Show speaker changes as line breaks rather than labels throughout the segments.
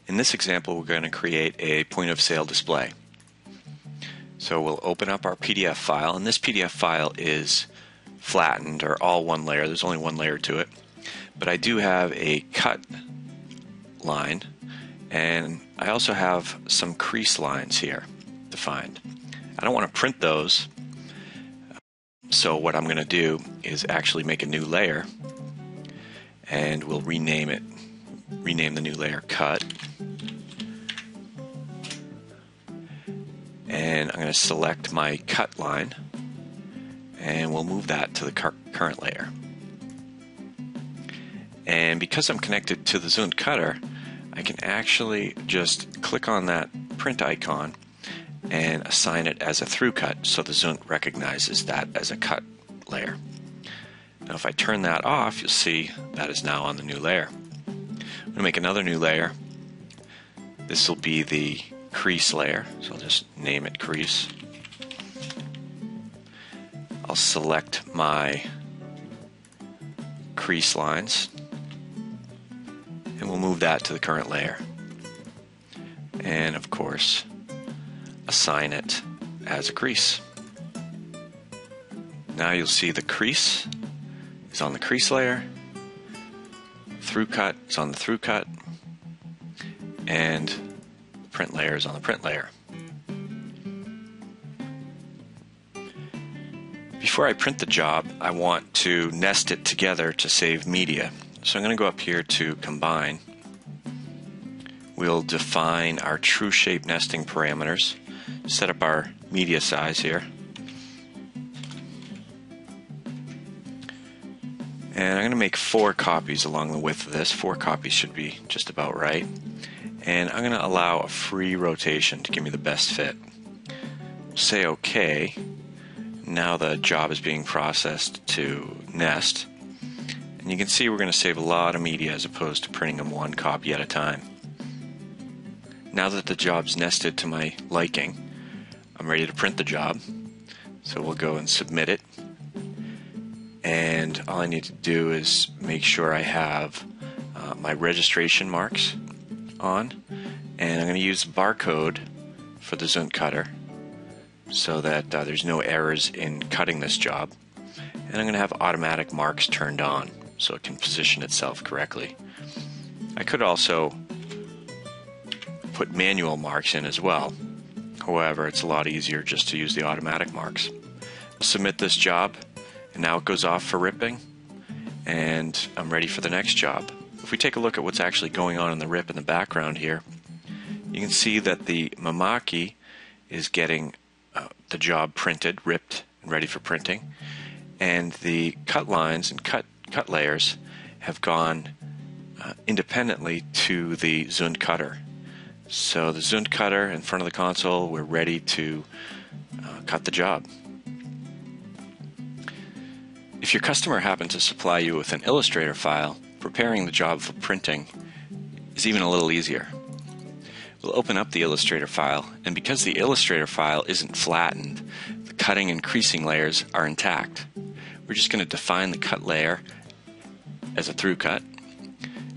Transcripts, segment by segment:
In this example, we're going to create a point of sale display. So we'll open up our PDF file, and this PDF file is flattened or all one layer. There's only one layer to it. But I do have a cut line, and I also have some crease lines here defined. I don't want to print those, so what I'm going to do is actually make a new layer, and we'll rename it. Rename the new layer Cut. And I'm going to select my cut line, and we'll move that to the current layer. And because I'm connected to the zoomed cutter, I can actually just click on that print icon and assign it as a through cut, so the zoomed recognizes that as a cut layer. Now if I turn that off, you'll see that is now on the new layer. I'm going to make another new layer. This will be the crease layer, so I'll just name it crease. I'll select my crease lines, and we'll move that to the current layer. And of course, assign it as a crease. Now you'll see the crease is on the crease layer, through cut is on the through cut, and the print layer is on the print layer. Before I print the job, I want to nest it together to save media. So I'm going to go up here to Combine. We'll define our true shape nesting parameters, set up our media size here, and I'm going to make 4 copies along the width of this. 4 copies should be just about right. And I'm going to allow a free rotation to give me the best fit. We'll say OK. Now the job is being processed to nest. And you can see we're going to save a lot of media as opposed to printing them 1 copy at a time. Now that the job's nested to my liking, I'm ready to print the job. So we'll go and submit it. And all I need to do is make sure I have my registration marks on. And I'm going to use the barcode for the zoomed cutter so that there's no errors in cutting this job. And I'm going to have automatic marks turned on so it can position itself correctly. I could also put manual marks in as well. However, it's a lot easier just to use the automatic marks. I'll submit this job, and now it goes off for ripping, and I'm ready for the next job. If we take a look at what's actually going on in the rip in the background here, you can see that the Mamaki is getting the job printed, ripped, and ready for printing, and the cut lines and cut layers have gone independently to the zoomed cutter. So the zoomed cutter in front of the console, we're ready to cut the job. If your customer happens to supply you with an Illustrator file, preparing the job for printing is even a little easier. We'll open up the Illustrator file, and because the Illustrator file isn't flattened, the cutting and creasing layers are intact. We're just going to define the cut layer as a through cut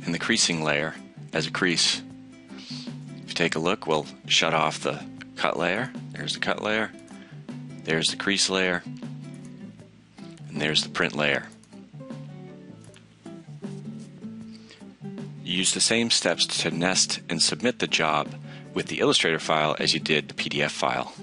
and the creasing layer as a crease. If you take a look, we'll shut off the cut layer. There's the cut layer. There's the crease layer. And there's the print layer. You use the same steps to nest and submit the job with the Illustrator file as you did the PDF file.